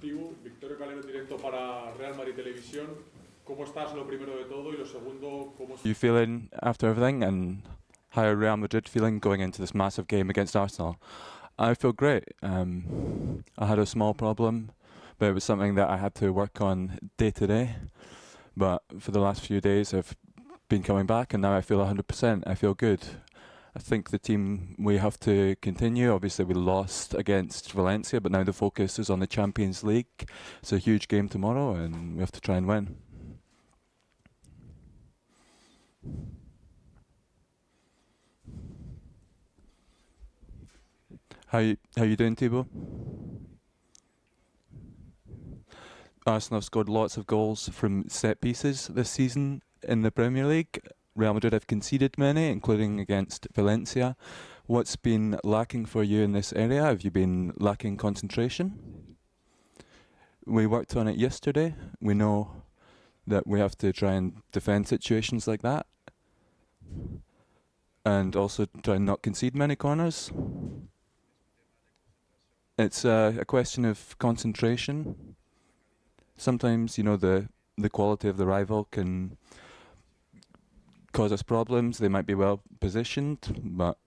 Tibu, Victorio Calero en directo para Real Madrid Televisión. ¿Cómo estás, lo primero de todo? Y lo segundo, ¿cómo You feeling after everything, and how are Real Madrid feeling going into this massive game against Arsenal? I feel great. I had a small problem, but it was something that I had to work on day to day. But for the last few days, I've been coming back, and now I feel 100%. I feel good. I think the team, we have to continue. Obviously, we lost against Valencia, but now the focus is on the Champions League. It's a huge game tomorrow, and we have to try and win. How you doing, Thibaut? Arsenal have scored lots of goals from set pieces this season in the Premier League. Real Madrid have conceded many, including against Valencia. What's been lacking for you in this area? Have you been lacking concentration? We worked on it yesterday. We know that we have to try and defend situations like that, and also try and not concede many corners. It's a question of concentration. Sometimes, the quality of the rival can cause us problems. They might be well positioned, but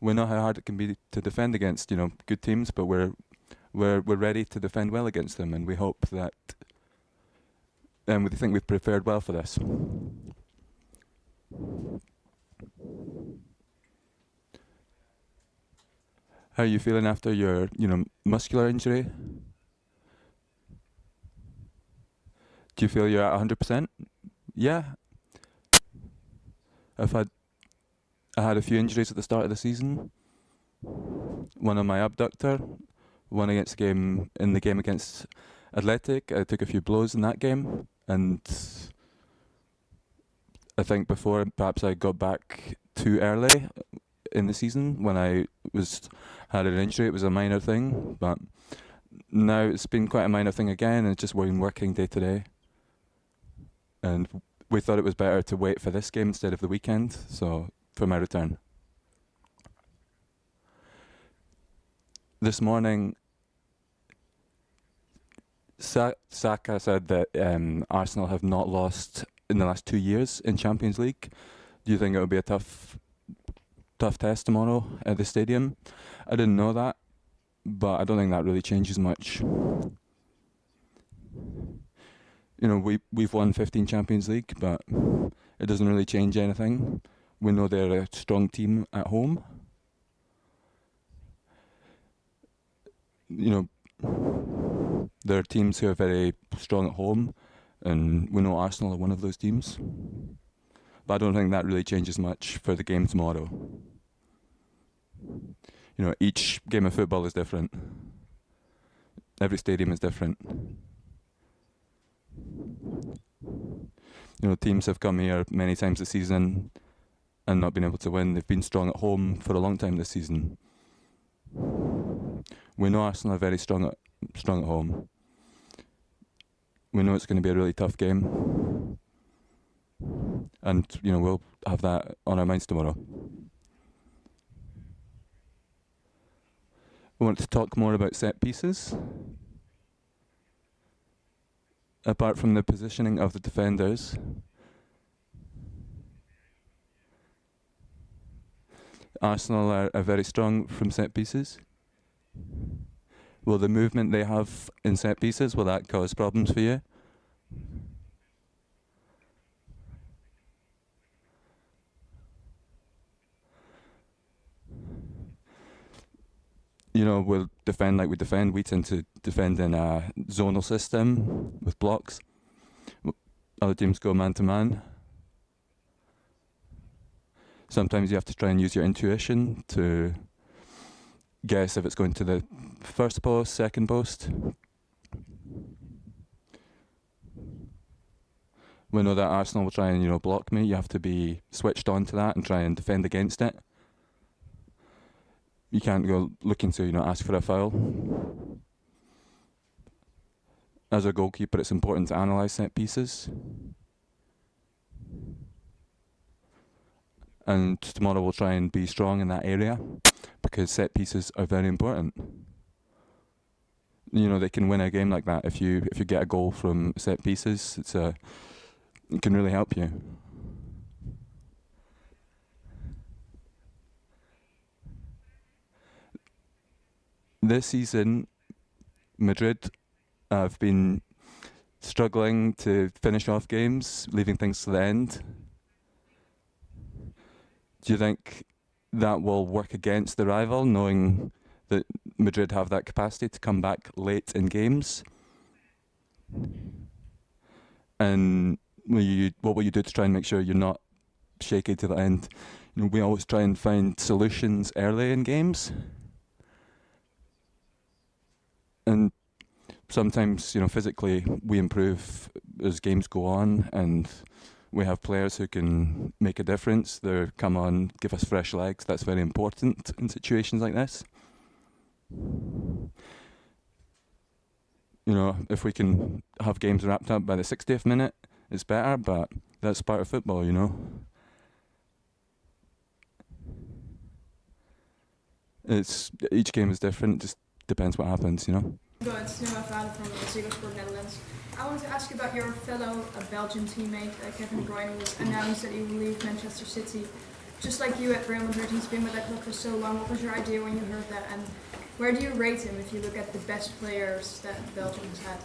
we know how hard it can be to defend against, good teams. But we're ready to defend well against them, and we hope that. And we think we've prepared well for this. How are you feeling after your, muscular injury? Do you feel you're at 100%? Yeah. I had a few injuries at the start of the season. One on my abductor, one in the game against Athletic. I took a few blows in that game, and I think before perhaps I got back too early in the season when I had an injury. It was a minor thing, but now it's been quite a minor thing again, and it's just been working day to day. And we thought it was better to wait for this game instead of the weekend, so for my return. This morning, Saka said that Arsenal have not lost in the last 2 years in Champions League. Do you think it will be a tough test tomorrow at the stadium? I didn't know that, but I don't think that really changes much. We've won 15 Champions League, but it doesn't really change anything. We know they're a strong team at home. There are teams who are very strong at home, and we know Arsenal are one of those teams. But I don't think that really changes much for the game tomorrow. Each game of football is different. Every stadium is different. Teams have come here many times this season and not been able to win. They've been strong at home for a long time this season. We know Arsenal are very strong at home. We know it's going to be a really tough game, and we'll have that on our minds tomorrow. We want to talk more about set pieces. Apart from the positioning of the defenders, Arsenal are very strong from set pieces. Will the movement they have in set pieces, will that cause problems for you? We'll defend like we defend. We tend to defend in a zonal system with blocks. Other teams go man to man. Sometimes you have to try and use your intuition to guess if it's going to the first post, second post. We know that Arsenal will try and block me. You have to be switched on to that and try and defend against it. You can't go looking to ask for a foul. As a goalkeeper, it's important to analyse set pieces. And tomorrow we'll try and be strong in that area, because set pieces are very important. they can win a game like that if you get a goal from set pieces. It can really help you. This season, Madrid have been struggling to finish off games, leaving things to the end. Do you think that will work against the rival, knowing that Madrid have that capacity to come back late in games? And what will you do to try and make sure you're not shaky to the end? We always try and find solutions early in games. And sometimes, physically we improve as games go on, and we have players who can make a difference. They come on, give us fresh legs. That's very important in situations like this. If we can have games wrapped up by the 60th minute, it's better, but that's part of football, Each game is different, it just depends what happens, It's Noah Vader from Ziggo Sport Netherlands. I wanted to ask you about your fellow Belgian teammate, Kevin De Bruyne, who announced that he will leave Manchester City. Just like you at Real Madrid, he's been with that club for so long. What was your idea when you heard that? And where do you rate him if you look at the best players that Belgium has had?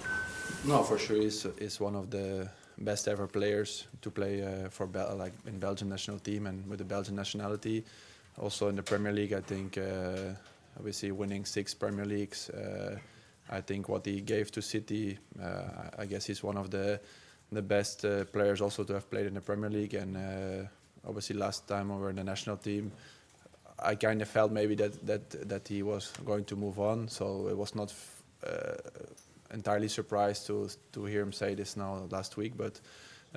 No, for sure, he's one of the best ever players to play for in Belgian national team and with the Belgian nationality. Also in the Premier League, I think, obviously winning 6 Premier Leagues. I think what he gave to City, I guess he's one of the best players also to have played in the Premier League. And obviously last time we were in the national team, I kind of felt maybe that he was going to move on. So it was not entirely surprised to hear him say this now last week. But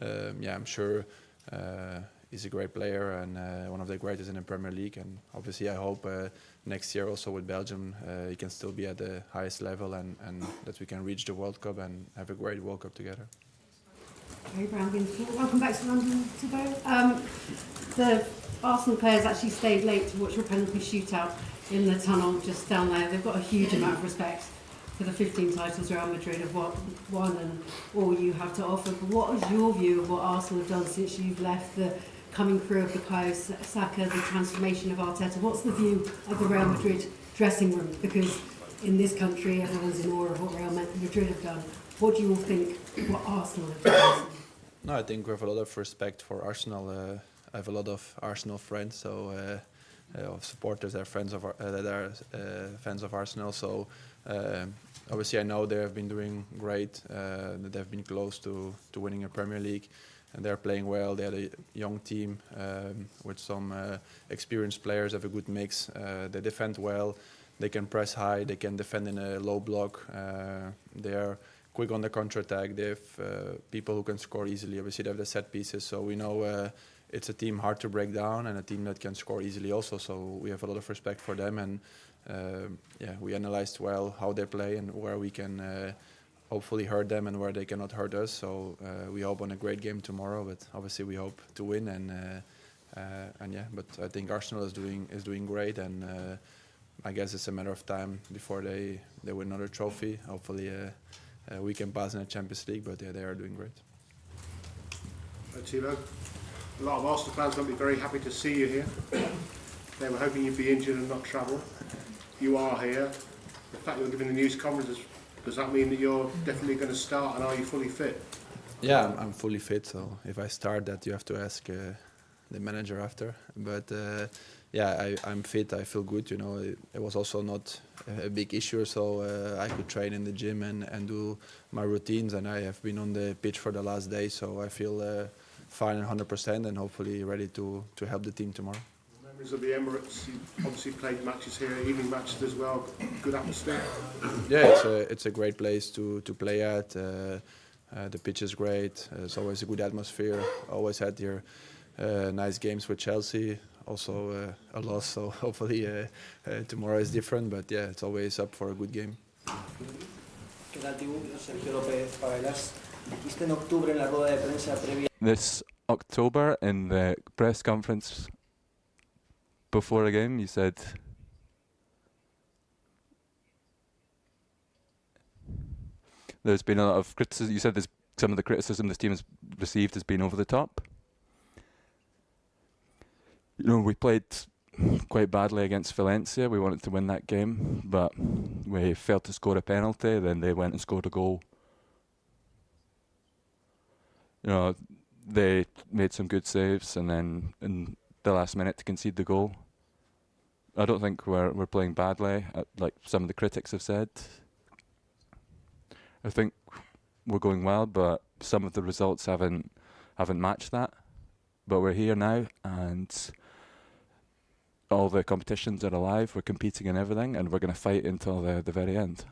I'm sure he's a great player and one of the greatest in the Premier League. And obviously I hope next year also with Belgium he can still be at the highest level and that we can reach the World Cup and have a great World Cup together. Hey, welcome back to London today. The Arsenal players actually stayed late to watch your penalty shootout in the tunnel just down there. They've got a huge amount of respect for the 15 titles Real Madrid have won and all you have to offer. But what is your view of what Arsenal have done since you've left, the coming through of Bukayo Saka, the transformation of Arteta? What's the view of the Real Madrid dressing room? Because in this country, everyone's in awe of what Real Madrid have done. What do you all think of what Arsenal have done? No, I think we have a lot of respect for Arsenal. I have a lot of Arsenal friends, so of supporters that are fans of Arsenal. So obviously, I know they have been doing great. That they've been close to winning a Premier League, and they're playing well. They had a young team with some experienced players. Have a good mix. They defend well. They can press high. They can defend in a low block. They are quick on the counter-attack. They have people who can score easily. Obviously, they have the set pieces, so we know it's a team hard to break down and a team that can score easily also. So we have a lot of respect for them, and we analyzed well how they play and where we can hopefully hurt them and where they cannot hurt us. So we hope on a great game tomorrow, but obviously we hope to win. But I think Arsenal is doing great, and I guess it's a matter of time before they win another trophy. Hopefully. We can pass in the Champions League, but they are doing great. Thibaut, a lot of Arsenal fans won't be very happy to see you here. They were hoping you'd be injured and not travel. You are here. The fact you're giving the news conference, does that mean that you're definitely going to start, and are you fully fit? Yeah, I'm fully fit, so if I start that, you have to ask the manager after. But I'm fit, I feel good, It was also not a big issue, so I could train in the gym and do my routines, and I have been on the pitch for the last day, so I feel fine and 100% and hopefully ready to help the team tomorrow. Memories of the Emirates, you obviously played matches here, evening matches as well, good atmosphere. Yeah, it's a great place to play at. The pitch is great, it's always a good atmosphere, always had here nice games with Chelsea. Also a loss, so hopefully tomorrow is different, but it's always up for a good game. This October, in the press conference before a game, you said there's been a lot of criticism. You said there's some of the criticism this team has received has been over the top. You know, we played quite badly against Valencia. We wanted to win that game, but we failed to score a penalty. Then they went and scored a goal. You know, they made some good saves, and then in the last minute to concede the goal. I don't think we're playing badly, like some of the critics have said. I think we're going well, but some of the results haven't matched that. But we're here now, and all the competitions are alive. We're competing in everything, and we're going to fight until the very end.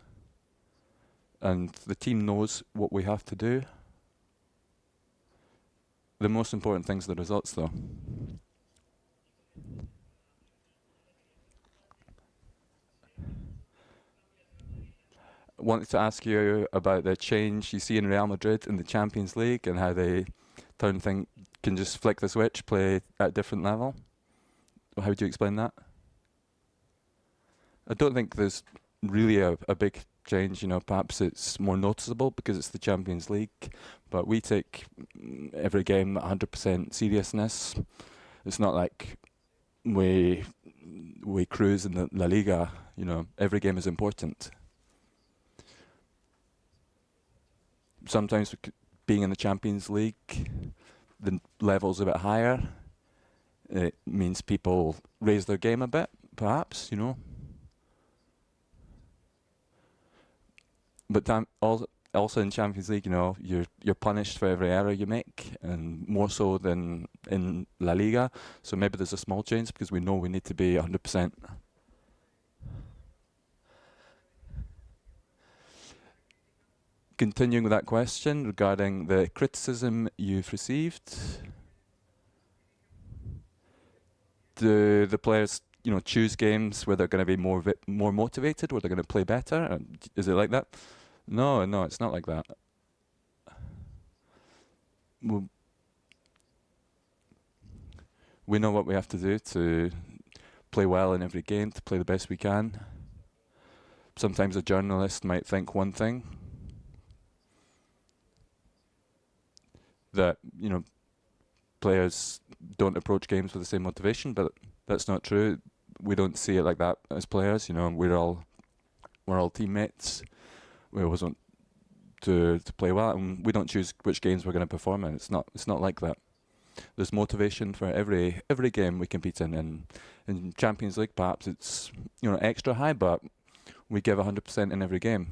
And the team knows what we have to do. The most important thing's the results, though. I wanted to ask you about the change you see in Real Madrid in the Champions League and how they can just flick the switch, play at a different level. How would you explain that? I don't think there's really a big change. You know, perhaps it's more noticeable because it's the Champions League, but we take every game 100% seriousness. It's not like we cruise in the La Liga. You know, every game is important. Sometimes being in the Champions League, the level's a bit higher. It means people raise their game a bit, perhaps, you know. But also in Champions League, you know, you're punished for every error you make, and more so than in La Liga. So maybe there's a small change because we know we need to be 100%. Continuing with that question regarding the criticism you've received, do the players, you know, choose games where they're going to be more motivated, where they're going to play better? Is it like that? No, it's not like that. We know what we have to do to play well in every game, to play the best we can. Sometimes a journalist might think one thing, that, you know, players don't approach games with the same motivation, but that's not true. We don't see it like that as players. You know, we're all teammates. We always want to play well, and we don't choose which games we're going to perform in. It's not like that. There's motivation for every game we compete in, and in Champions League perhaps it's, you know, extra high, but we give 100% in every game.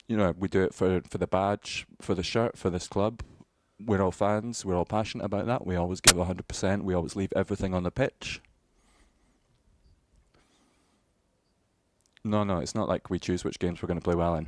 You know, we do it for the badge, for the shirt, for this club. We're all fans. We're all passionate about that. We always give 100%. We always leave everything on the pitch. No, it's not like we choose which games we're going to play well in.